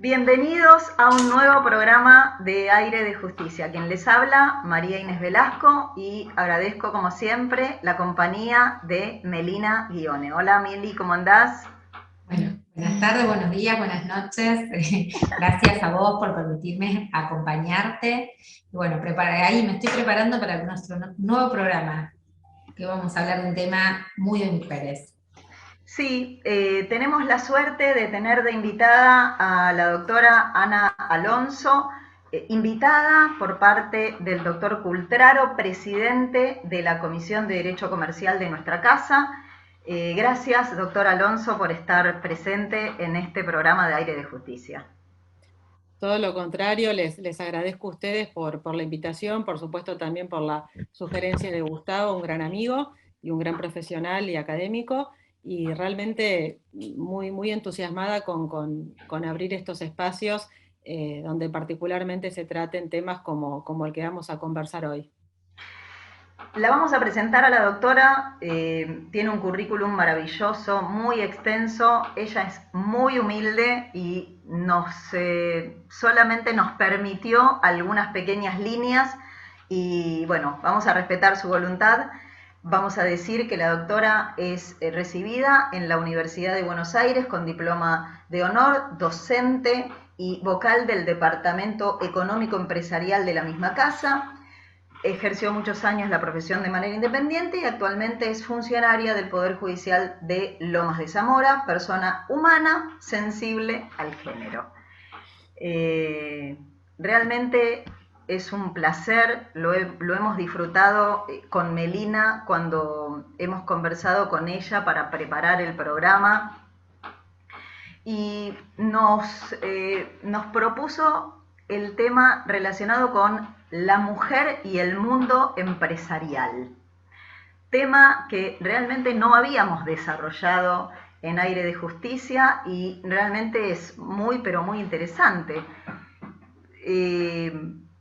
Bienvenidos a un nuevo programa de Aire de Justicia. Quien les habla, María Inés Velasco, y agradezco como siempre la compañía de Melina Guione. Hola Meli, ¿cómo andás? Bueno, buenas tardes, buenos días, buenas noches. Gracias a vos por permitirme acompañarte. Y bueno, ahí me estoy preparando para nuestro nuevo programa, que vamos a hablar de un tema muy de mujeres. Sí, tenemos la suerte de tener de invitada a la doctora Ana Alonso, invitada por parte del doctor Cultraro, presidente de la Comisión de Derecho Comercial de nuestra casa. Gracias, doctor Alonso, por estar presente en este programa de Aire de Justicia. Todo lo contrario, les agradezco a ustedes por la invitación, por supuesto también por la sugerencia de Gustavo, un gran amigo y un gran profesional y académico, y realmente muy entusiasmada con abrir estos espacios donde particularmente se traten temas como el que vamos a conversar hoy. La vamos a presentar a la doctora, tiene un currículum maravilloso, muy extenso, ella es muy humilde y solamente nos permitió algunas pequeñas líneas y bueno, vamos a respetar su voluntad. Vamos a decir que la doctora es recibida en la Universidad de Buenos Aires con diploma de honor, docente y vocal del Departamento Económico Empresarial de la misma casa. Ejerció muchos años la profesión de manera independiente y actualmente es funcionaria del Poder Judicial de Lomas de Zamora, persona humana, sensible al género. Realmente es un placer, lo hemos disfrutado con Melina cuando hemos conversado con ella para preparar el programa y nos propuso el tema relacionado con la mujer y el mundo empresarial. Tema que realmente no habíamos desarrollado en Aire de Justicia y realmente es muy, pero muy interesante.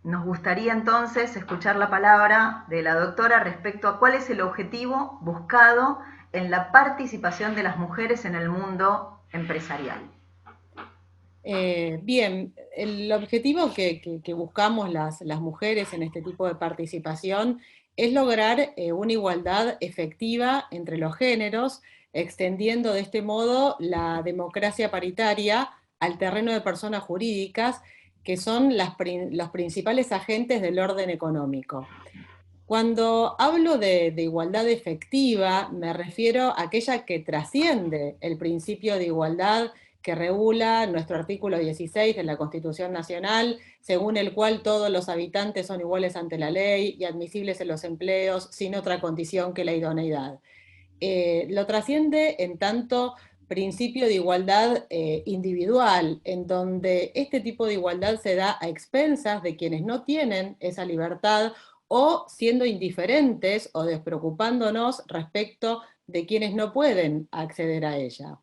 Nos gustaría entonces escuchar la palabra de la doctora respecto a cuál es el objetivo buscado en la participación de las mujeres en el mundo empresarial. Bien, el objetivo que buscamos las mujeres en este tipo de participación es lograr una igualdad efectiva entre los géneros, extendiendo de este modo la democracia paritaria al terreno de personas jurídicas, que son los principales agentes del orden económico. Cuando hablo de igualdad efectiva, me refiero a aquella que trasciende el principio de igualdad que regula nuestro artículo 16 de la Constitución Nacional, según el cual todos los habitantes son iguales ante la ley y admisibles en los empleos sin otra condición que la idoneidad. Lo trasciende en tanto principio de igualdad individual, en donde este tipo de igualdad se da a expensas de quienes no tienen esa libertad o siendo indiferentes o despreocupándonos respecto de quienes no pueden acceder a ella.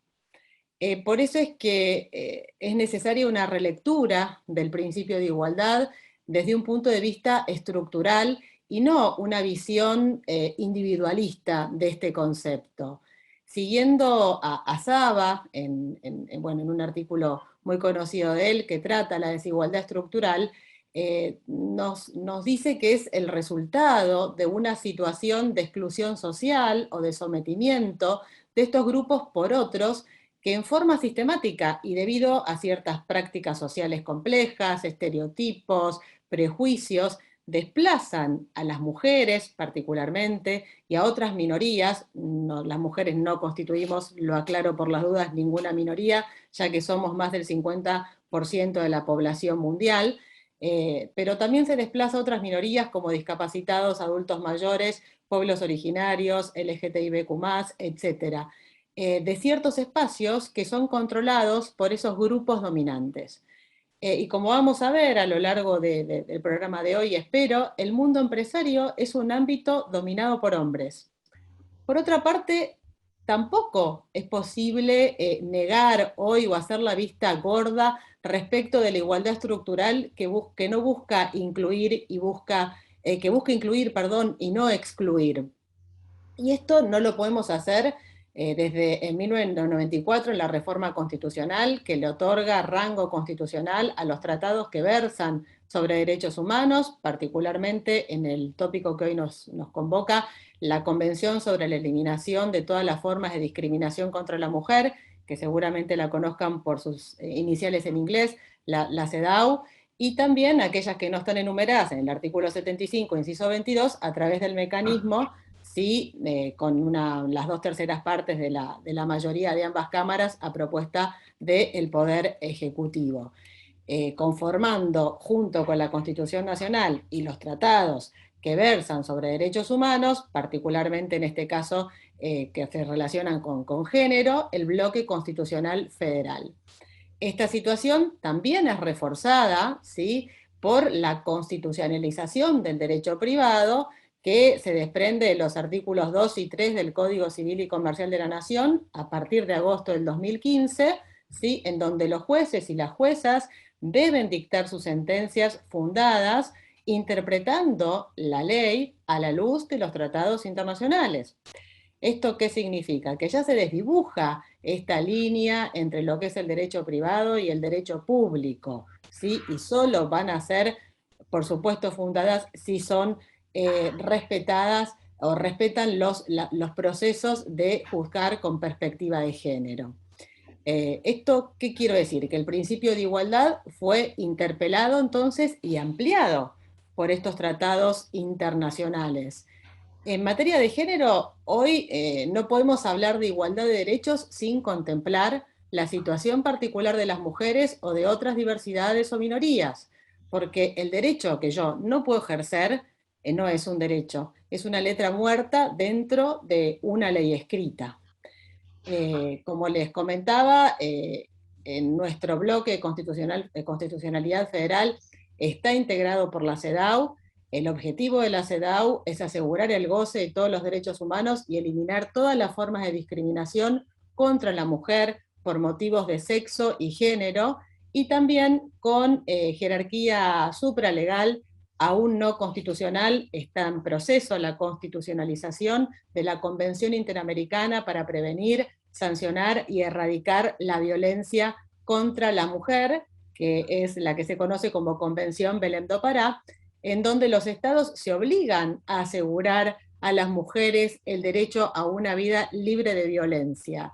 Por eso es que es necesaria una relectura del principio de igualdad desde un punto de vista estructural y no una visión individualista de este concepto. Siguiendo a Saba, bueno, en un artículo muy conocido de él que trata la desigualdad estructural, nos dice que es el resultado de una situación de exclusión social o de sometimiento de estos grupos por otros que en forma sistemática y debido a ciertas prácticas sociales complejas, estereotipos, prejuicios, desplazan a las mujeres particularmente y a otras minorías. No, las mujeres no constituimos, lo aclaro por las dudas, ninguna minoría, ya que somos más del 50% de la población mundial, pero también se desplaza a otras minorías como discapacitados, adultos mayores, pueblos originarios, LGTBIQ+, etcétera, de ciertos espacios que son controlados por esos grupos dominantes. Y como vamos a ver a lo largo del programa de hoy, espero, el mundo empresario es un ámbito dominado por hombres. Por otra parte, tampoco es posible negar hoy o hacer la vista gorda respecto de la igualdad estructural que no busca incluir y que busca incluir, perdón, y no excluir. Y esto no lo podemos hacer desde en 1994 en la reforma constitucional que le otorga rango constitucional a los tratados que versan sobre derechos humanos, particularmente en el tópico que hoy nos convoca, la Convención sobre la Eliminación de todas las formas de discriminación contra la mujer, que seguramente la conozcan por sus iniciales en inglés, la CEDAW, y también aquellas que no están enumeradas en el artículo 75, inciso 22, a través del mecanismo, sí, con las 2/3 partes de la mayoría de ambas cámaras a propuesta del Poder Ejecutivo. Conformando junto con la Constitución Nacional y los tratados que versan sobre derechos humanos, particularmente en este caso que se relacionan con género, el bloque constitucional federal. Esta situación también es reforzada, ¿sí?, por la constitucionalización del derecho privado, que se desprende de los artículos 2 y 3 del Código Civil y Comercial de la Nación a partir de agosto del 2015, ¿sí?, en donde los jueces y las juezas deben dictar sus sentencias fundadas interpretando la ley a la luz de los tratados internacionales. ¿Esto qué significa? Que ya se desdibuja esta línea entre lo que es el derecho privado y el derecho público, ¿sí? Y solo van a ser, por supuesto, fundadas si son respetadas o respetan los procesos de juzgar con perspectiva de género. ¿Esto qué quiero decir? Que el principio de igualdad fue interpelado entonces y ampliado por estos tratados internacionales. En materia de género, hoy no podemos hablar de igualdad de derechos sin contemplar la situación particular de las mujeres o de otras diversidades o minorías, porque el derecho que yo no puedo ejercer no es un derecho, es una letra muerta dentro de una ley escrita. Como les comentaba, en nuestro bloque constitucionalidad federal está integrado por la CEDAW. El objetivo de la CEDAW es asegurar el goce de todos los derechos humanos y eliminar todas las formas de discriminación contra la mujer por motivos de sexo y género, y también con jerarquía supralegal aún no constitucional. Está en proceso la constitucionalización de la Convención Interamericana para prevenir, sancionar y erradicar la violencia contra la mujer, que es la que se conoce como Convención Belém do Pará, en donde los estados se obligan a asegurar a las mujeres el derecho a una vida libre de violencia.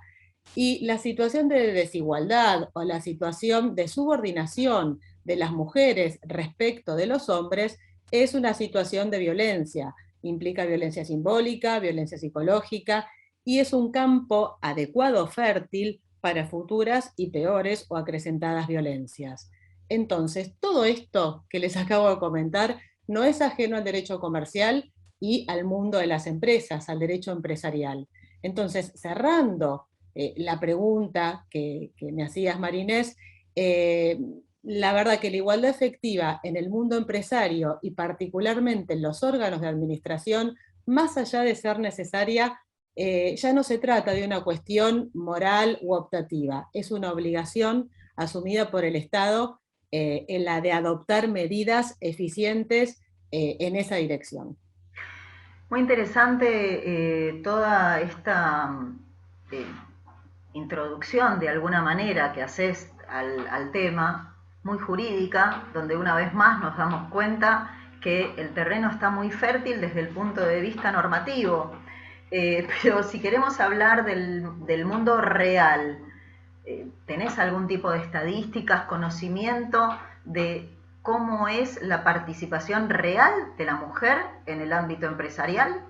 Y la situación de desigualdad o la situación de subordinación de las mujeres respecto de los hombres es una situación de violencia. Implica violencia simbólica, violencia psicológica, y es un campo adecuado, fértil, para futuras y peores o acrecentadas violencias. Entonces, todo esto que les acabo de comentar no es ajeno al derecho comercial y al mundo de las empresas, al derecho empresarial. Entonces, cerrando la pregunta que me hacías, Marinés, la verdad que la igualdad efectiva en el mundo empresario y particularmente en los órganos de administración, más allá de ser necesaria, ya no se trata de una cuestión moral u optativa, es una obligación asumida por el Estado en la de adoptar medidas eficientes en esa dirección. Muy interesante toda esta eh, introducción de alguna manera que haces al tema, muy jurídica, donde una vez más nos damos cuenta que el terreno está muy fértil desde el punto de vista normativo. Pero si queremos hablar del mundo real, ¿tenés algún tipo de estadísticas, conocimiento de cómo es la participación real de la mujer en el ámbito empresarial?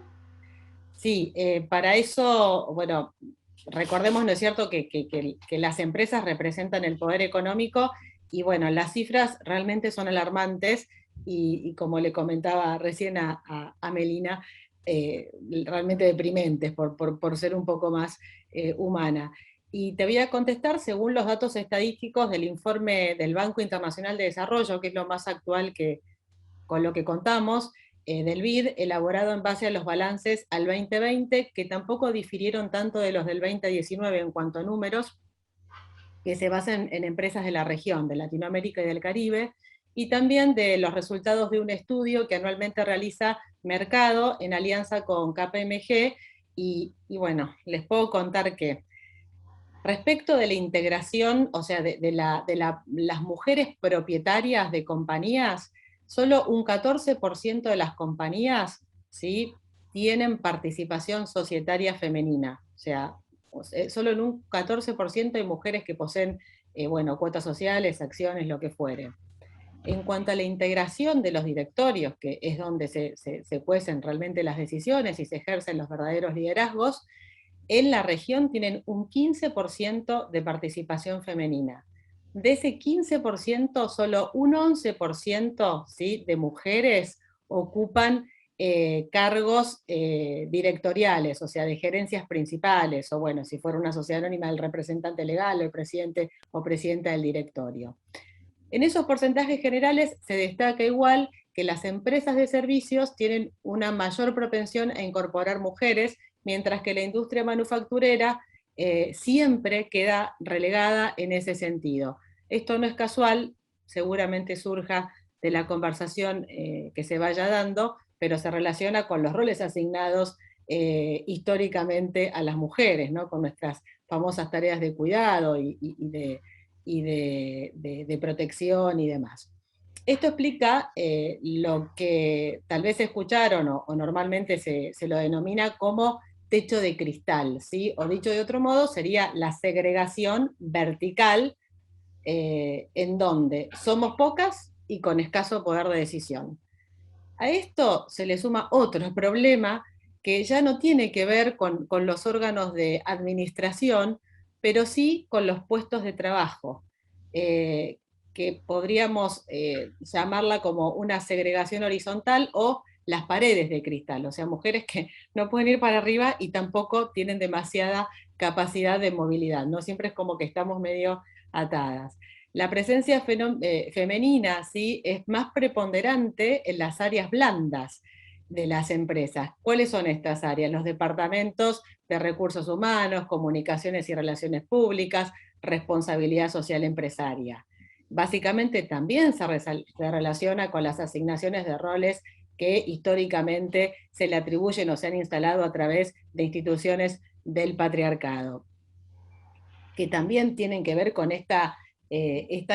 Sí, para eso, bueno, recordemos, ¿no es cierto?, que las empresas representan el poder económico, y bueno, las cifras realmente son alarmantes, y como le comentaba recién a Melina, realmente deprimentes por ser un poco más humana. Y te voy a contestar según los datos estadísticos del informe del Banco Internacional de Desarrollo, que es lo más actual con lo que contamos, del BID, elaborado en base a los balances al 2020, que tampoco difirieron tanto de los del 2019 en cuanto a números, que se basan en empresas de la región, de Latinoamérica y del Caribe, y también de los resultados de un estudio que anualmente realiza Mercado en alianza con KPMG, y bueno, les puedo contar que respecto de la integración, o sea, las mujeres propietarias de compañías, solo un 14% de las compañías, ¿sí?, tienen participación societaria femenina. O sea, solo en un 14% hay mujeres que poseen, bueno, cuotas sociales, acciones, lo que fuere. En cuanto a la integración de los directorios, que es donde se cuecen realmente las decisiones y se ejercen los verdaderos liderazgos, en la región tienen un 15% de participación femenina. De ese 15%, solo un 11%, ¿sí?, de mujeres ocupan cargos directoriales, o sea, de gerencias principales, o bueno, si fuera una sociedad anónima, el representante legal, o el presidente o presidenta del directorio. En esos porcentajes generales se destaca igual que las empresas de servicios tienen una mayor propensión a incorporar mujeres, mientras que la industria manufacturera siempre queda relegada en ese sentido. Esto no es casual, seguramente surja de la conversación que se vaya dando, pero se relaciona con los roles asignados históricamente a las mujeres, ¿no?, con nuestras famosas tareas de cuidado de protección y demás. Esto explica lo que tal vez escucharon o normalmente se lo denomina como techo de cristal, ¿sí? O dicho de otro modo, sería la segregación vertical en donde somos pocas y con escaso poder de decisión. A esto se le suma otro problema que ya no tiene que ver con los órganos de administración, pero sí con los puestos de trabajo, eh, que podríamos llamarla como una segregación horizontal o las paredes de cristal, o sea, mujeres que no pueden ir para arriba y tampoco tienen demasiada capacidad de movilidad, ¿no? Siempre es como que estamos medio atadas. La presencia femenina, ¿sí?, es más preponderante en las áreas blandas de las empresas. ¿Cuáles son estas áreas? Los departamentos de recursos humanos, comunicaciones y relaciones públicas, responsabilidad social empresaria. Básicamente también se relaciona con las asignaciones de roles que históricamente se le atribuyen o se han instalado a través de instituciones del patriarcado, que también tienen que ver con esta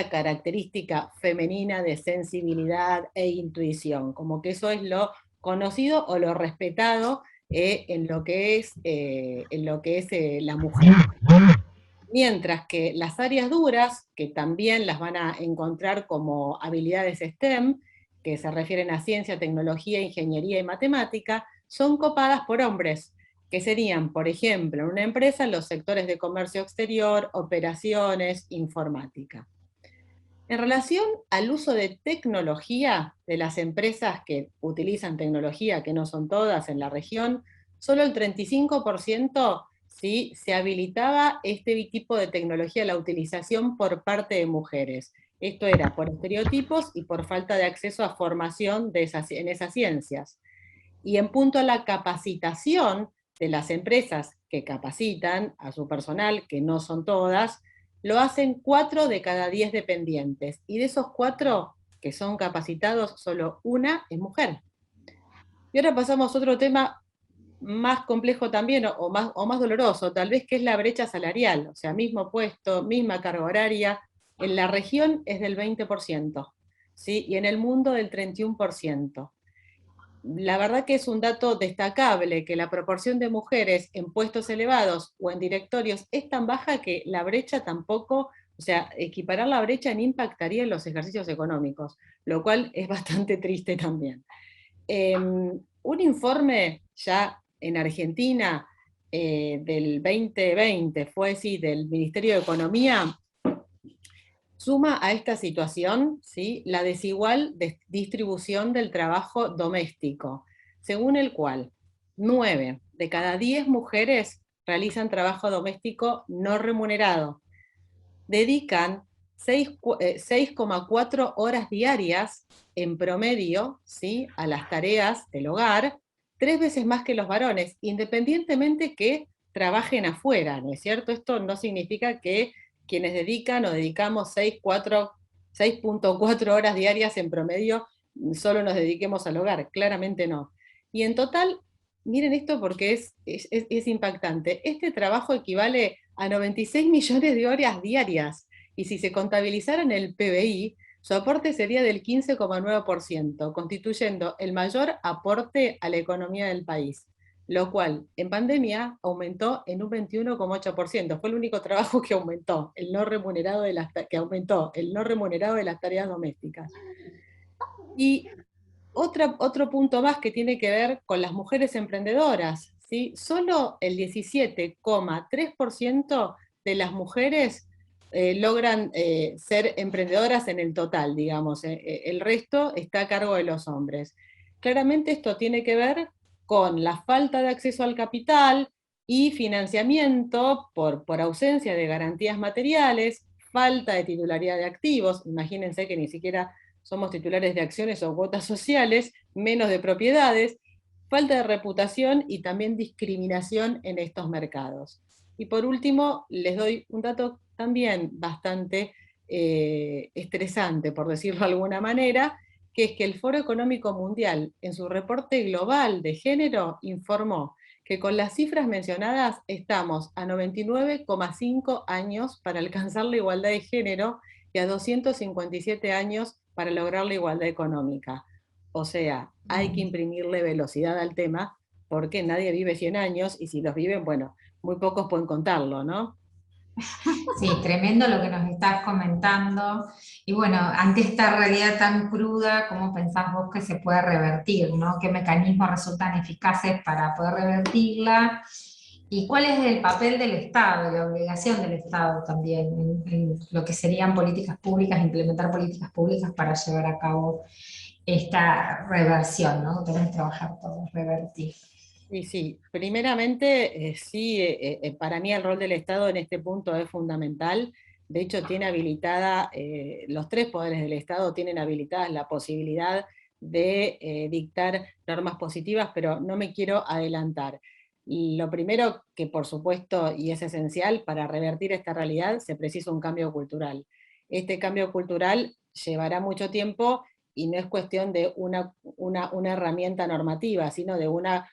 característica femenina de sensibilidad e intuición, como que eso es lo conocido o lo respetado en lo que es la mujer. Mientras que las áreas duras, que también las van a encontrar como habilidades STEM, que se refieren a ciencia, tecnología, ingeniería y matemática, son copadas por hombres, que serían, por ejemplo, en una empresa los sectores de comercio exterior, operaciones, informática. En relación al uso de tecnología de las empresas que utilizan tecnología, que no son todas en la región, solo el 35% ¿sí?, se habilitaba este tipo de tecnología, la utilización por parte de mujeres. Esto era por estereotipos y por falta de acceso a formación en esas ciencias. Y en punto a la capacitación de las empresas que capacitan a su personal, que no son todas, lo hacen 4 de cada 10 dependientes. Y de esos 4 que son capacitados, solo una es mujer. Y ahora pasamos a otro tema más complejo también, o más doloroso, tal vez, que es la brecha salarial. O sea, mismo puesto, misma carga horaria. En la región es del 20%, ¿sí?, y en el mundo del 31%. La verdad que es un dato destacable que la proporción de mujeres en puestos elevados o en directorios es tan baja que la brecha tampoco, o sea, equiparar la brecha ni impactaría en los ejercicios económicos, lo cual es bastante triste también. Un informe ya en Argentina del 2020, fue sí, del Ministerio de Economía, suma a esta situación, ¿sí?, la desigual distribución del trabajo doméstico, según el cual 9 de cada 10 mujeres realizan trabajo doméstico no remunerado. Dedican 6,4 horas diarias en promedio, ¿sí?, a las tareas del hogar, 3 veces más que los varones, independientemente que trabajen afuera, ¿no es cierto? Esto no significa que quienes dedican o dedicamos 6,4 horas diarias en promedio solo nos dediquemos al hogar, claramente no. Y en total, Miren esto porque es impactante. Este trabajo equivale a 96 millones de horas diarias, y si se contabilizara en el PBI, su aporte sería del 15,9%, constituyendo el mayor aporte a la economía del país, lo cual en pandemia aumentó en un 21,8%. Fue el único trabajo que aumentó, el no remunerado que aumentó, el no remunerado de las tareas domésticas. Y otro punto más que tiene que ver con las mujeres emprendedoras, ¿sí? Solo el 17,3% de las mujeres logran ser emprendedoras en el total, digamos. El resto está a cargo de los hombres. Claramente esto tiene que ver con la falta de acceso al capital y financiamiento por ausencia de garantías materiales, falta de titularidad de activos. Imagínense que ni siquiera somos titulares de acciones o cuotas sociales, menos de propiedades, falta de reputación y también discriminación en estos mercados. Y por último, les doy un dato también bastante estresante, por decirlo de alguna manera, que es que el Foro Económico Mundial, en su reporte global de género, informó que con las cifras mencionadas estamos a 99,5 años para alcanzar la igualdad de género y a 257 años para lograr la igualdad económica. O sea, hay que imprimirle velocidad al tema, porque nadie vive 100 años, y si los viven, bueno, muy pocos pueden contarlo, ¿no? Sí, tremendo lo que nos estás comentando. Y bueno, ante esta realidad tan cruda, ¿cómo pensás vos que se puede revertir, ¿no? ¿Qué mecanismos resultan eficaces para poder revertirla? ¿Y cuál es el papel del Estado, la obligación del Estado también en lo que serían políticas públicas, implementar políticas públicas para llevar a cabo esta reversión, ¿no? Tenemos que trabajar por revertir. Y sí, primeramente, sí, para mí el rol del Estado en este punto es fundamental. De hecho, tiene habilitada, los tres poderes del Estado tienen habilitadas la posibilidad de dictar normas positivas, pero no me quiero adelantar. Lo primero que, por supuesto, y es esencial para revertir esta realidad, se precisa un cambio cultural. Este cambio cultural llevará mucho tiempo y no es cuestión de una herramienta normativa, sino de una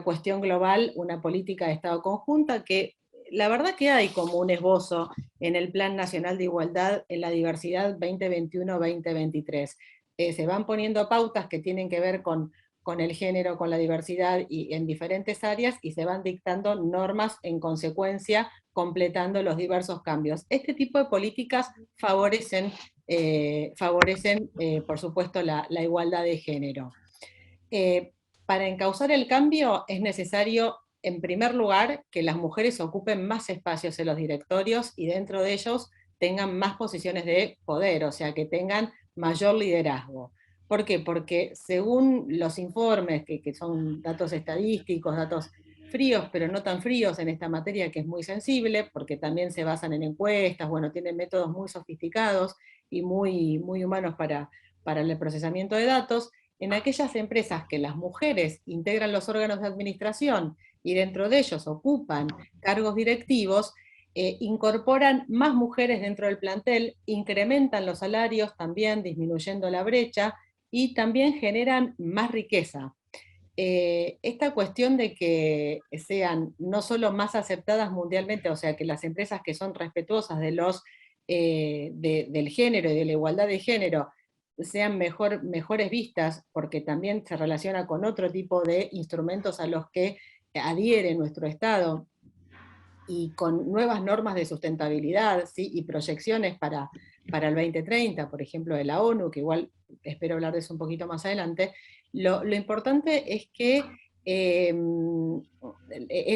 cuestión global, una política de Estado conjunta, que la verdad que hay como un esbozo en el Plan Nacional de Igualdad en la Diversidad 2021-2023. Se van poniendo pautas que tienen que ver con el género, con la diversidad y en diferentes áreas, y se van dictando normas en consecuencia, completando los diversos cambios. Este tipo de políticas favorecen, por supuesto, la igualdad de género. Para encauzar el cambio es necesario, en primer lugar, que las mujeres ocupen más espacios en los directorios y dentro de ellos tengan más posiciones de poder, o sea, que tengan mayor liderazgo. ¿Por qué? Porque según los informes, que son datos estadísticos, datos fríos, pero no tan fríos en esta materia, que es muy sensible, porque también se basan en encuestas, bueno, tienen métodos muy sofisticados y muy humanos para el procesamiento de datos. En aquellas empresas que las mujeres integran los órganos de administración y dentro de ellos ocupan cargos directivos, incorporan más mujeres dentro del plantel, incrementan los salarios también, disminuyendo la brecha, y también generan más riqueza. Esta cuestión de que sean no solo más aceptadas mundialmente, o sea, que las empresas que son respetuosas del género y de la igualdad de género sean mejores vistas, porque también se relaciona con otro tipo de instrumentos a los que adhiere nuestro Estado, y con nuevas normas de sustentabilidad, ¿sí? Y proyecciones para el 2030, por ejemplo, de la ONU, que igual espero hablar de eso un poquito más adelante. Lo importante es que es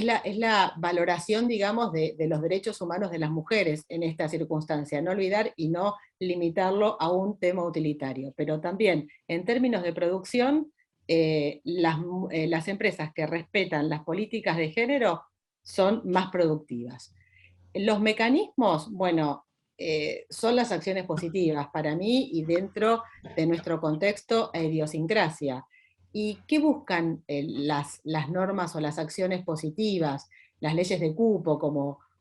la valoración, digamos, de los derechos humanos de las mujeres en esta circunstancia, no olvidar y no limitarlo a un tema utilitario, pero también en términos de producción, las empresas que respetan las políticas de género son más productivas. Los mecanismos, bueno, son las acciones positivas para mí y dentro de nuestro contexto e idiosincrasia. ¿Y qué buscan las normas o las acciones positivas, las leyes de cupo,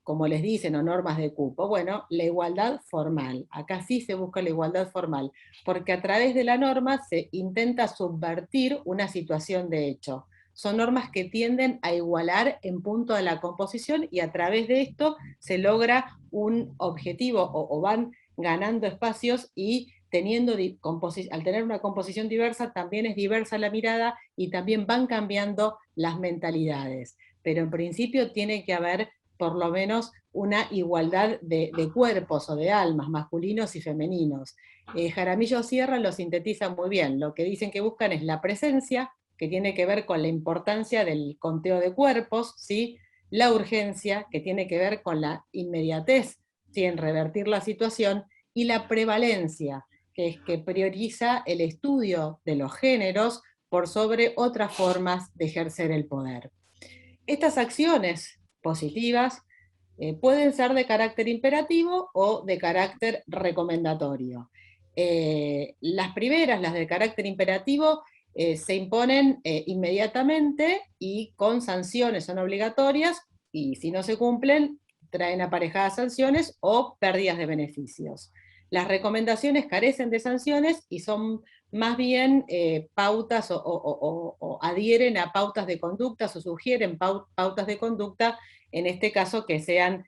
como les dicen, o normas de cupo? Bueno, la igualdad formal. Acá sí se busca la igualdad formal, porque a través de la norma se intenta subvertir una situación de hecho. son normas que tienden a igualar en punto a la composición y a través de esto se logra un objetivo o van ganando espacios y al tener una composición diversa también es diversa la mirada y también van cambiando las mentalidades. Pero en principio tiene que haber por lo menos una igualdad de cuerpos o de almas, masculinos y femeninos. Jaramillo Sierra lo sintetiza muy bien, lo que dicen que buscan es la presencia, que tiene que ver con la importancia del conteo de cuerpos, ¿sí? La urgencia, que tiene que ver con la inmediatez, ¿sí? En revertir la situación, y la prevalencia, que es que prioriza el estudio de los géneros por sobre otras formas de ejercer el poder. Estas acciones positivas pueden ser de carácter imperativo o de carácter recomendatorio. Las primeras, las de carácter imperativo, se imponen inmediatamente y con sanciones, son obligatorias, y si no se cumplen, traen aparejadas sanciones o pérdidas de beneficios. Las recomendaciones carecen de sanciones y son más bien pautas o adhieren a pautas de conductas o sugieren pautas de conducta, en este caso que sean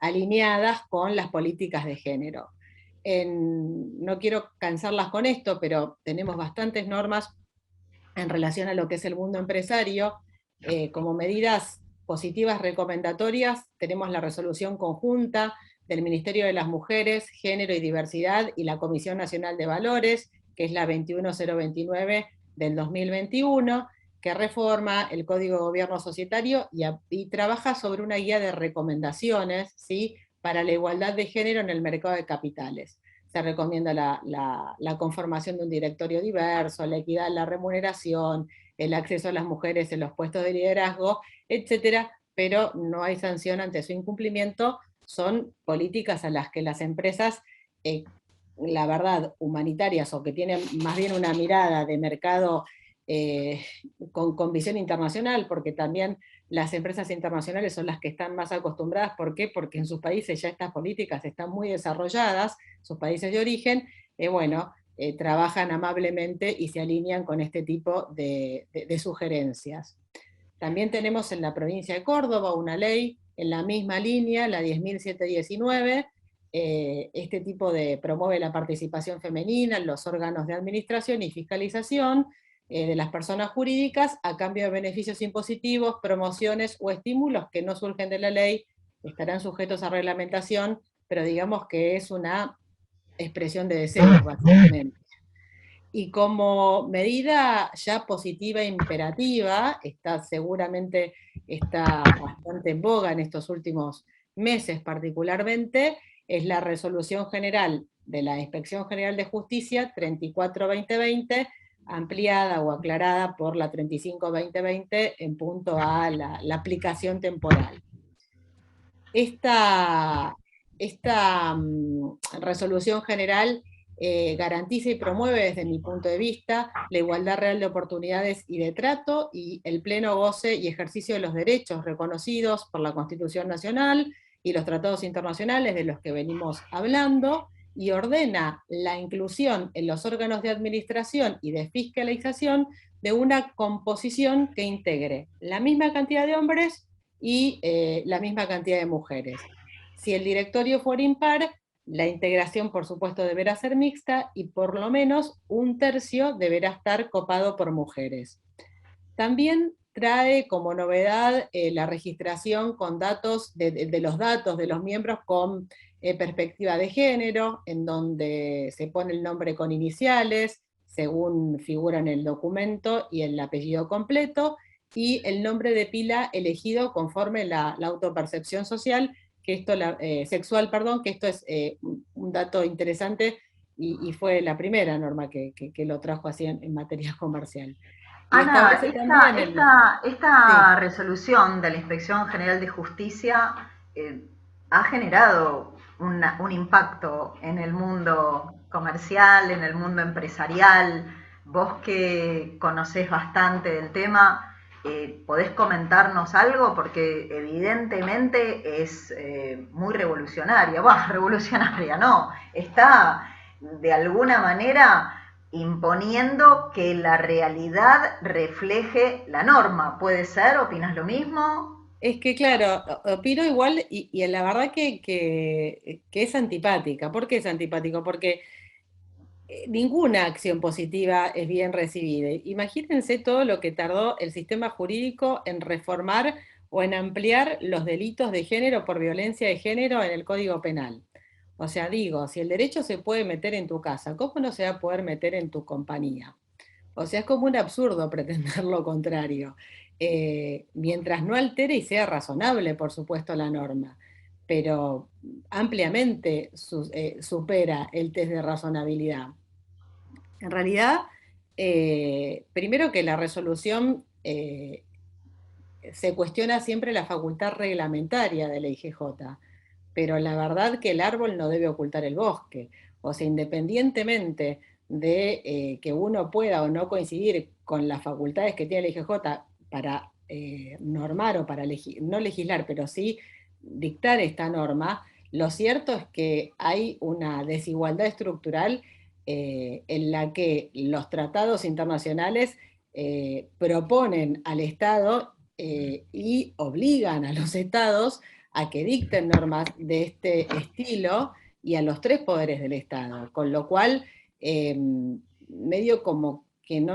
alineadas con las políticas de género. No quiero cansarlas con esto, pero tenemos bastantes normas en relación a lo que es el mundo empresario. Como medidas positivas recomendatorias tenemos la resolución conjunta del Ministerio de las Mujeres, Género y Diversidad y la Comisión Nacional de Valores, que es la 21029 del 2021, que reforma el Código de Gobierno Societario y trabaja sobre una guía de recomendaciones, ¿sí?, para la igualdad de género en el mercado de capitales. Se recomienda la conformación de un directorio diverso, la equidad en la remuneración, el acceso a las mujeres en los puestos de liderazgo, etcétera, pero no hay sanción ante su incumplimiento. Son políticas a las que las empresas, la verdad, humanitarias o que tienen más bien una mirada de mercado con visión internacional, porque también las empresas internacionales son las que están más acostumbradas. ¿Por qué? Porque en sus países ya estas políticas están muy desarrolladas, sus países de origen, trabajan amablemente y se alinean con este tipo de sugerencias. También tenemos en la provincia de Córdoba una ley en la misma línea, la 10.719, este tipo promueve la participación femenina en los órganos de administración y fiscalización de las personas jurídicas a cambio de beneficios impositivos, promociones o estímulos que no surgen de la ley, estarán sujetos a reglamentación, pero digamos que es una expresión de deseos, básicamente. Y como medida ya positiva e imperativa, seguramente está bastante en boga en estos últimos meses particularmente, es la Resolución General de la Inspección General de Justicia 34-2020, ampliada o aclarada por la 35-2020 en punto a la aplicación temporal. Esta resolución general garantiza y promueve, desde mi punto de vista, la igualdad real de oportunidades y de trato y el pleno goce y ejercicio de los derechos reconocidos por la Constitución Nacional y los tratados internacionales de los que venimos hablando, y ordena la inclusión en los órganos de administración y de fiscalización de una composición que integre la misma cantidad de hombres y la misma cantidad de mujeres. Si el directorio fuera impar, la integración, por supuesto, deberá ser mixta y por lo menos un tercio deberá estar copado por mujeres. También trae como novedad la registración con datos de los datos de los miembros con perspectiva de género, en donde se pone el nombre con iniciales, según figura en el documento, y el apellido completo, y el nombre de pila elegido conforme la autopercepción social, que esto, sexual, perdón, que esto es un dato interesante y fue la primera norma que lo trajo así en materia comercial. Ana, esta sí. resolución de la Inspección General de Justicia ha generado un impacto en el mundo comercial, en el mundo empresarial. Vos que conocés bastante del tema, ¿podés comentarnos algo? Porque evidentemente es muy revolucionaria. Bueno, revolucionaria no, está de alguna manera imponiendo que la realidad refleje la norma. ¿Puede ser? ¿Opinas lo mismo? Es que, claro, opino igual y la verdad que es antipática. ¿Por qué es antipático? Porque ninguna acción positiva es bien recibida. Imagínense todo lo que tardó el sistema jurídico en reformar o en ampliar los delitos de género por violencia de género en el Código Penal. O sea, digo, si el derecho se puede meter en tu casa, ¿cómo no se va a poder meter en tu compañía? O sea, es como un absurdo pretender lo contrario. Mientras no altere y sea razonable, por supuesto, la norma, pero ampliamente supera el test de razonabilidad. En realidad, primero que la resolución se cuestiona siempre la facultad reglamentaria de la IGJ, pero la verdad que el árbol no debe ocultar el bosque. O sea, independientemente de que uno pueda o no coincidir con las facultades que tiene la IGJ para normar o para no legislar, pero sí dictar esta norma, lo cierto es que hay una desigualdad estructural en la que los tratados internacionales proponen al Estado y obligan a los estados a que dicten normas de este estilo y a los tres poderes del Estado, con lo cual medio como que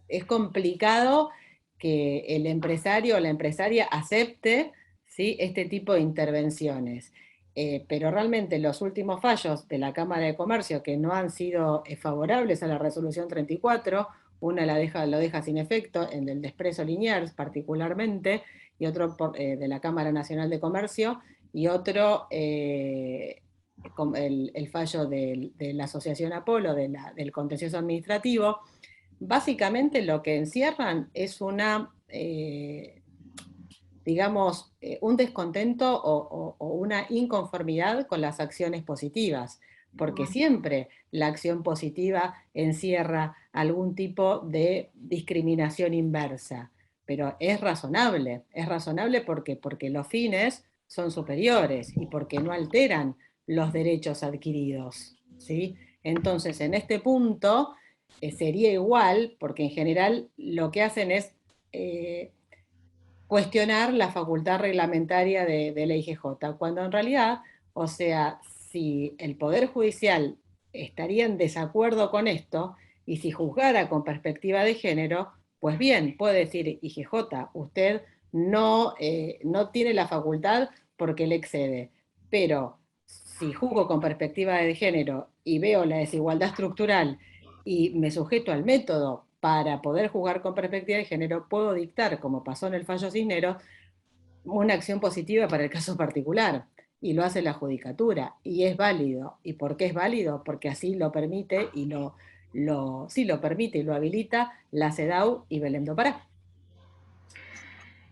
es complicado que el empresario o la empresaria acepte, ¿sí?, este tipo de intervenciones. Pero realmente los últimos fallos de la Cámara de Comercio que no han sido favorables a la resolución 34, una lo deja sin efecto, en el de Expreso Liniers particularmente, y otro de la Cámara Nacional de Comercio, y otro el fallo de la Asociación Apolo, del contencioso administrativo. Básicamente lo que encierran es digamos, un descontento o una inconformidad con las acciones positivas, porque siempre la acción positiva encierra algún tipo de discriminación inversa, pero es razonable porque los fines son superiores y porque no alteran los derechos adquiridos, ¿sí? Entonces, en este punto sería igual, porque en general lo que hacen es cuestionar la facultad reglamentaria de la IGJ, cuando en realidad, o sea, si el Poder Judicial estaría en desacuerdo con esto, y si juzgara con perspectiva de género, pues bien, puede decir IGJ, usted no tiene la facultad porque le excede, pero si juzgo con perspectiva de género y veo la desigualdad estructural y me sujeto al método para poder juzgar con perspectiva de género, puedo dictar, como pasó en el fallo Cisneros, una acción positiva para el caso particular, y lo hace la judicatura, y es válido. ¿Y por qué es válido? Porque así lo permite sí lo permite y lo habilita la CEDAW y Belém do Pará.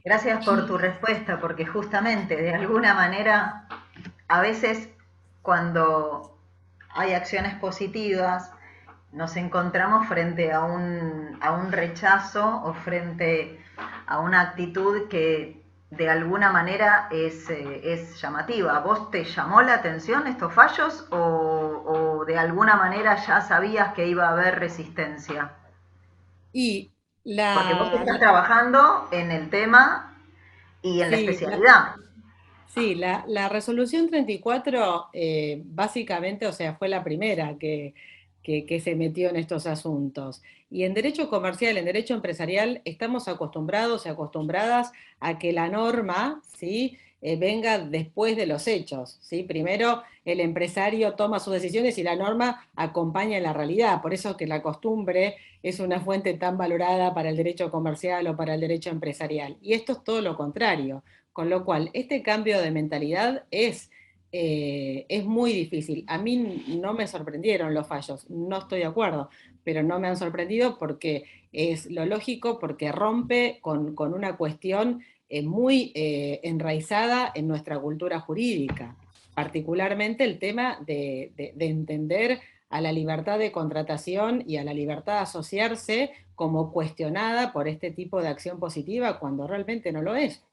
Gracias por tu respuesta, porque justamente de alguna manera a veces cuando hay acciones positivas nos encontramos frente a un rechazo o frente a una actitud que de alguna manera es llamativa. ¿Vos te llamó la atención estos fallos o de alguna manera ya sabías que iba a haber resistencia? Y Porque vos la, estás trabajando en el tema y en la sí, especialidad. sí, la resolución 34 básicamente, o sea, fue la primera que se metió en estos asuntos. Y en derecho comercial, en derecho empresarial, estamos acostumbrados y acostumbradas a que la norma, ¿sí?, venga después de los hechos, ¿sí? Primero el empresario toma sus decisiones y la norma acompaña la realidad. Por eso que la costumbre es una fuente tan valorada para el derecho comercial o para el derecho empresarial. Y esto es todo lo contrario. Con lo cual, este cambio de mentalidad es muy difícil. A mí no me sorprendieron los fallos, no estoy de acuerdo, pero no me han sorprendido porque es lo lógico, porque rompe con una cuestión muy enraizada en nuestra cultura jurídica, particularmente el tema de entender a la libertad de contratación y a la libertad de asociarse como cuestionada por este tipo de acción positiva cuando realmente no lo es.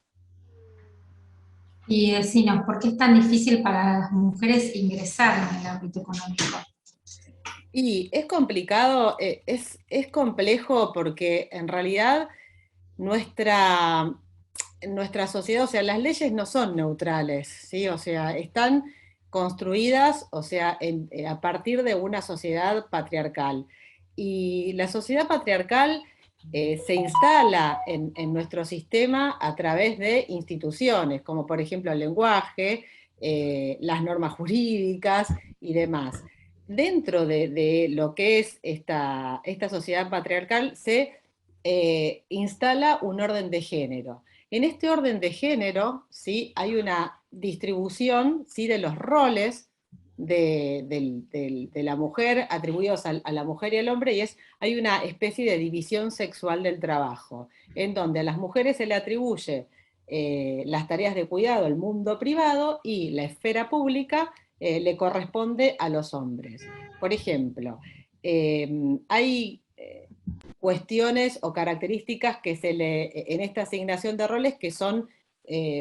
Y decinos, ¿por qué es tan difícil para las mujeres ingresar en el ámbito económico? Y es complicado, es complejo porque en realidad nuestra, nuestra sociedad, o sea, las leyes no son neutrales, ¿sí? O sea, están construidas, o sea, a partir de una sociedad patriarcal. Y la sociedad patriarcal se instala en nuestro sistema a través de instituciones, como por ejemplo el lenguaje, las normas jurídicas y demás. Dentro de lo que es esta sociedad patriarcal se instala un orden de género. En este orden de género, ¿sí? Hay una distribución, ¿sí? De los roles de la mujer atribuidos a la mujer y al hombre, y hay una especie de división sexual del trabajo, en donde a las mujeres se le atribuye las tareas de cuidado, el mundo privado, y la esfera pública le corresponde a los hombres. Por ejemplo, hay cuestiones o características que en esta asignación de roles que son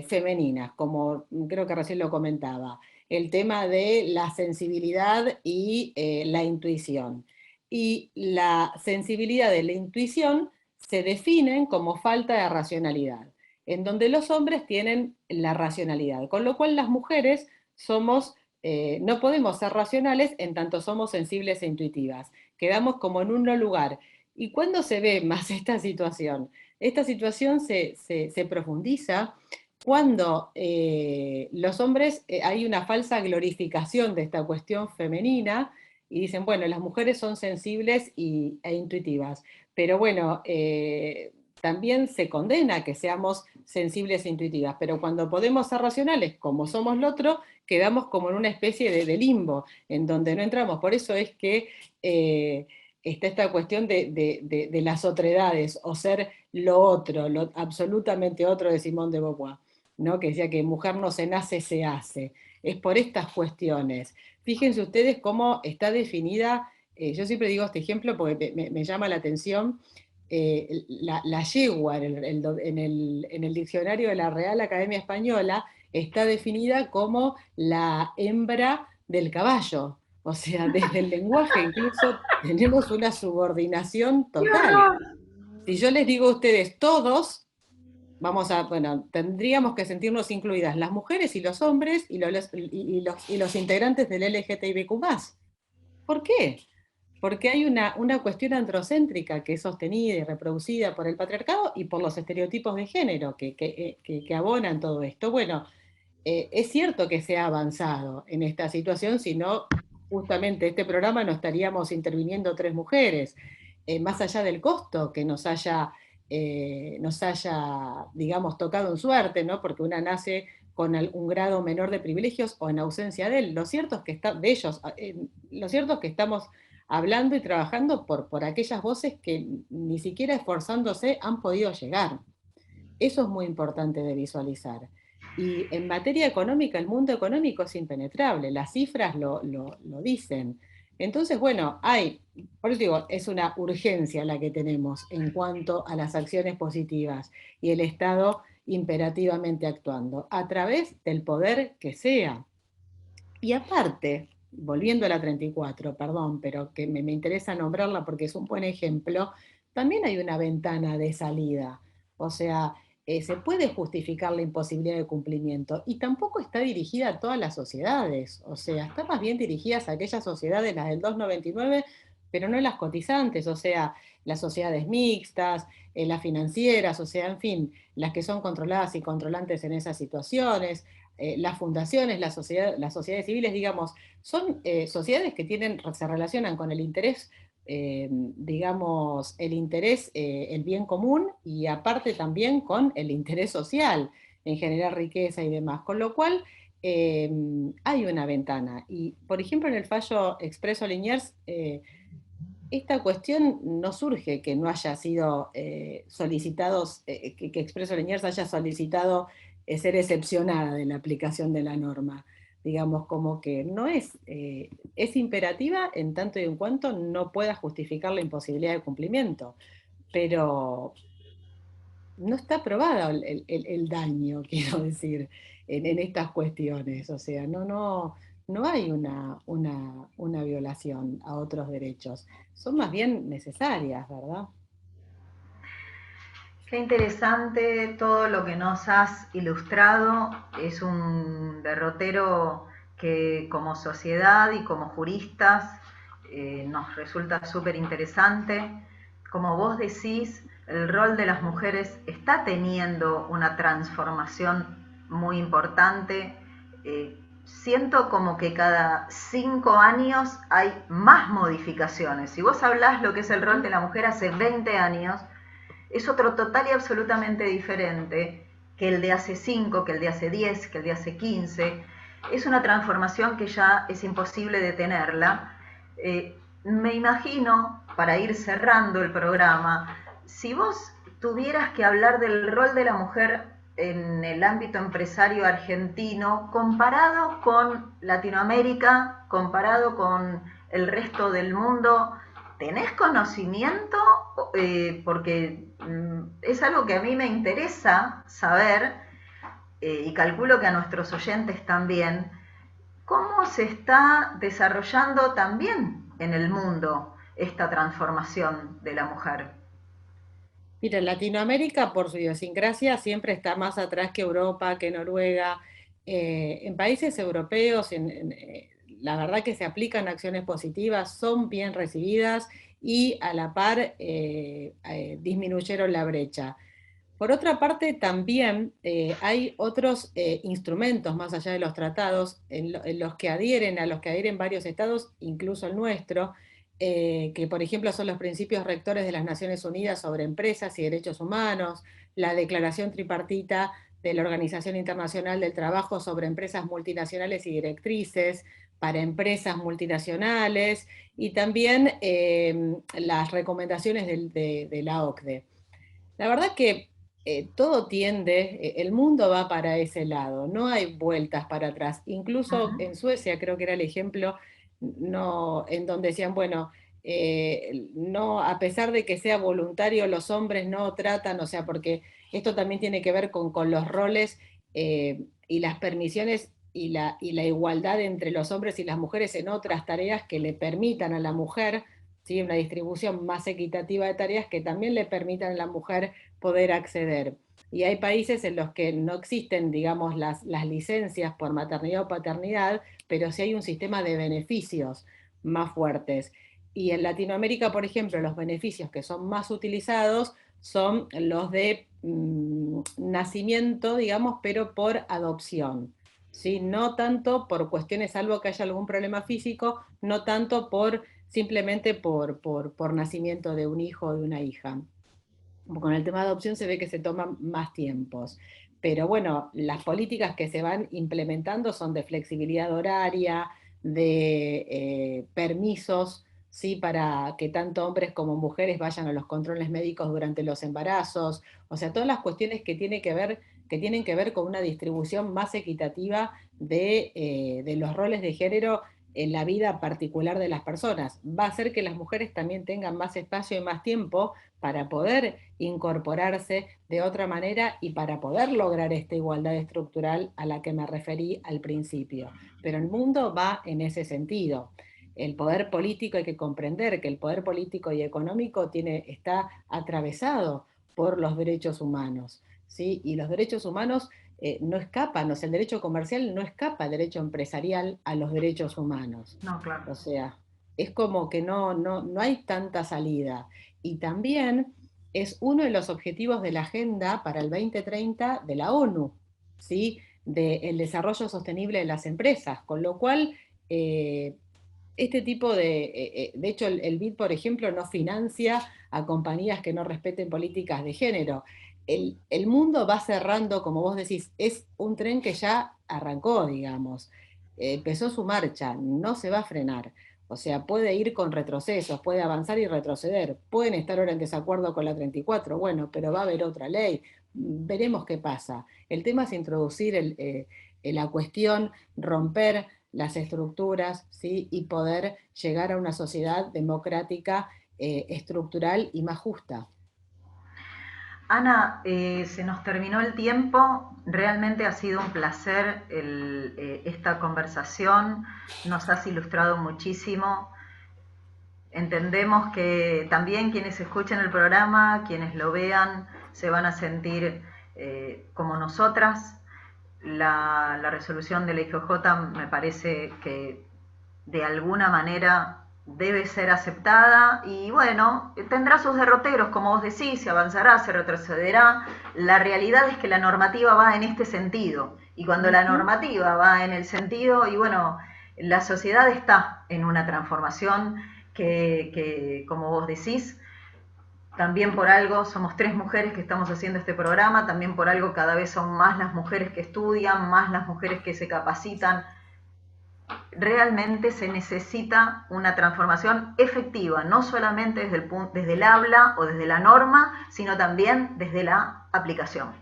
femeninas, como creo que recién lo comentaba, el tema de la sensibilidad y la intuición. Y la sensibilidad y la intuición se definen como falta de racionalidad, en donde los hombres tienen la racionalidad, con lo cual las mujeres somos, no podemos ser racionales en tanto somos sensibles e intuitivas. Quedamos como en un no lugar. ¿Y cuándo se ve más esta situación? Esta situación se profundiza cuando los hombres, hay una falsa glorificación de esta cuestión femenina y dicen, bueno, las mujeres son sensibles e intuitivas, pero bueno, también se condena que seamos sensibles e intuitivas, pero cuando podemos ser racionales, como somos lo otro, quedamos como en una especie de limbo, en donde no entramos. Por eso es que está esta cuestión de las otredades, o ser lo otro, lo absolutamente otro de Simone de Beauvoir, ¿no? Que decía que mujer no se nace, se hace. Es por estas cuestiones. Fíjense ustedes cómo está definida, yo siempre digo este ejemplo porque me llama la atención, la yegua en el diccionario de la Real Academia Española está definida como la hembra del caballo. O sea, desde el lenguaje incluso tenemos una subordinación ¡Qué total. horror! Si yo les digo a ustedes todos, bueno, tendríamos que sentirnos incluidas las mujeres y los hombres y los integrantes del LGTBQ+. ¿Por qué? Porque hay una cuestión androcéntrica que es sostenida y reproducida por el patriarcado y por los estereotipos de género que abonan todo esto. Bueno, es cierto que se ha avanzado en esta situación, si no, justamente este programa no estaríamos interviniendo tres mujeres, más allá del costo que nos haya, digamos, tocado en suerte, ¿no? Porque una nace con un grado menor de privilegios o en ausencia de él. Lo cierto es que lo cierto es que estamos hablando y trabajando por aquellas voces que ni siquiera esforzándose han podido llegar. Eso es muy importante de visualizar. Y en materia económica, el mundo económico es impenetrable, las cifras lo dicen. Entonces, bueno, por eso digo, es una urgencia la que tenemos en cuanto a las acciones positivas y el Estado imperativamente actuando, a través del poder que sea. Y aparte, volviendo a la 34, perdón, pero que me interesa nombrarla porque es un buen ejemplo, también hay una ventana de salida. O sea, se puede justificar la imposibilidad de cumplimiento y tampoco está dirigida a todas las sociedades. O sea, está más bien dirigida a aquellas sociedades, las del 299, pero no las cotizantes, o sea, las sociedades mixtas, las financieras, o sea, en fin, las que son controladas y controlantes en esas situaciones, las fundaciones, las sociedades civiles, digamos, son sociedades que se relacionan con el interés, digamos, el interés, el bien común y aparte también con el interés social en generar riqueza y demás. Con lo cual, hay una ventana. Y, por ejemplo, en el fallo Expreso Liniers, esta cuestión no surge que no haya sido solicitados, que Expreso Liniers haya solicitado ser excepcionada de la aplicación de la norma. Digamos, como que no es imperativa en tanto y en cuanto no pueda justificar la imposibilidad de cumplimiento. Pero no está probado el daño, quiero decir, en estas cuestiones. O sea, no hay una violación a otros derechos. Son más bien necesarias, ¿verdad? Qué interesante todo lo que nos has ilustrado. Es un derrotero que como sociedad y como juristas nos resulta súper interesante. Como vos decís, el rol de las mujeres está teniendo una transformación muy importante. Siento como que cada 5 años hay más modificaciones. Si vos hablás lo que es el rol de la mujer hace 20 años, es otro total y absolutamente diferente que el de hace 5, que el de hace 10, que el de hace 15. Es una transformación que ya es imposible detenerla. Me imagino, para ir cerrando el programa, si vos tuvieras que hablar del rol de la mujer en el ámbito empresario argentino, comparado con Latinoamérica, comparado con el resto del mundo, ¿tenés conocimiento? Porque es algo que a mí me interesa saber, y calculo que a nuestros oyentes también, cómo se está desarrollando también en el mundo esta transformación de la mujer. Mira, Latinoamérica, por su idiosincrasia, siempre está más atrás que Europa, que Noruega. En países europeos, la verdad que se aplican acciones positivas, son bien recibidas y a la par disminuyeron la brecha. Por otra parte, también hay otros instrumentos más allá de los tratados en los que adhieren, a los que adhieren varios estados, incluso el nuestro, que por ejemplo son los principios rectores de las Naciones Unidas sobre empresas y derechos humanos, la declaración tripartita de la Organización Internacional del Trabajo sobre empresas multinacionales y directrices para empresas multinacionales, y también las recomendaciones de la OCDE. La verdad que todo tiende, el mundo va para ese lado, no hay vueltas para atrás. Incluso Ujú. en Suecia creo que era el ejemplo, no, en donde decían, bueno, no, a pesar de que sea voluntario, los hombres no tratan, o sea, porque esto también tiene que ver con los roles y las permisiones y la igualdad entre los hombres y las mujeres en otras tareas que le permitan a la mujer, ¿sí? Una distribución más equitativa de tareas que también le permitan a la mujer poder acceder. Y hay países en los que no existen, digamos, las licencias por maternidad o paternidad, pero sí hay un sistema de beneficios más fuertes. Y en Latinoamérica, por ejemplo, los beneficios que son más utilizados son los de nacimiento, digamos, pero por adopción. ¿Sí? No tanto por cuestiones, salvo que haya algún problema físico, no tanto por simplemente por nacimiento de un hijo o de una hija. Con el tema de adopción se ve que se toman más tiempos. Pero bueno, las políticas que se van implementando son de flexibilidad horaria, de permisos, ¿sí? Para que tanto hombres como mujeres vayan a los controles médicos durante los embarazos. O sea, todas las cuestiones que tienen que ver con una distribución más equitativa de los roles de género en la vida particular de las personas. Va a hacer que las mujeres también tengan más espacio y más tiempo para poder incorporarse de otra manera y para poder lograr esta igualdad estructural a la que me referí al principio. Pero el mundo va en ese sentido. El poder político, hay que comprender que el poder político y económico está atravesado por los derechos humanos, ¿sí? Y los derechos humanos no escapan, o sea, el derecho comercial no escapa al derecho empresarial a los derechos humanos. No, claro. O sea, es como que no hay tanta salida. Y también es uno de los objetivos de la Agenda para el 2030 de la ONU, ¿sí? Del desarrollo sostenible de las empresas, con lo cual eh, este tipo de hecho el BID, por ejemplo, no financia a compañías que no respeten políticas de género. El mundo va cerrando, como vos decís, es un tren que ya arrancó, digamos, empezó su marcha, no se va a frenar. O sea, puede ir con retrocesos, puede avanzar y retroceder. Pueden estar ahora en desacuerdo con la 34, bueno, pero va a haber otra ley. Veremos qué pasa. El tema es introducir la cuestión, romper las estructuras, ¿sí? Y poder llegar a una sociedad democrática, estructural y más justa. Ana, se nos terminó el tiempo, realmente ha sido un placer esta conversación, nos has ilustrado muchísimo. Entendemos que también quienes escuchen el programa, quienes lo vean, se van a sentir como nosotras. La resolución del IGJ me parece que de alguna manera debe ser aceptada y bueno, tendrá sus derroteros, como vos decís, se avanzará, se retrocederá. La realidad es que la normativa va en este sentido y cuando la normativa va en el sentido, y bueno, la sociedad está en una transformación que como vos decís, también por algo somos 3 mujeres que estamos haciendo este programa, también por algo cada vez son más las mujeres que estudian, más las mujeres que se capacitan. Realmente se necesita una transformación efectiva, no solamente desde el habla o desde la norma, sino también desde la aplicación.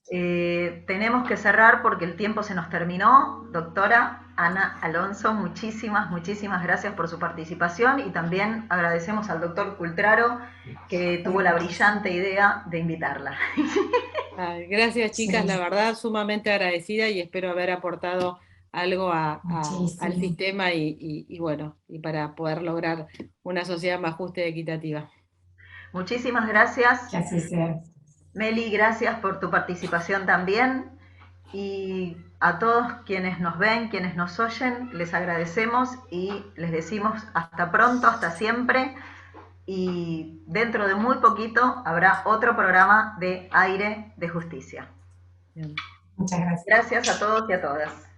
Tenemos que cerrar porque el tiempo se nos terminó. Doctora Ana Alonso, muchísimas gracias por su participación y también agradecemos al doctor Cultraro que tuvo la brillante idea de invitarla. Gracias, chicas, la verdad sumamente agradecida y espero haber aportado algo al sistema y bueno, y para poder lograr una sociedad más justa y equitativa. Muchísimas gracias. Que así sea. Meli, gracias por tu participación también. Y a todos quienes nos ven, quienes nos oyen, les agradecemos y les decimos hasta pronto, hasta siempre. Y dentro de muy poquito habrá otro programa de Aire de Justicia. Bien. Muchas gracias. Gracias a todos y a todas.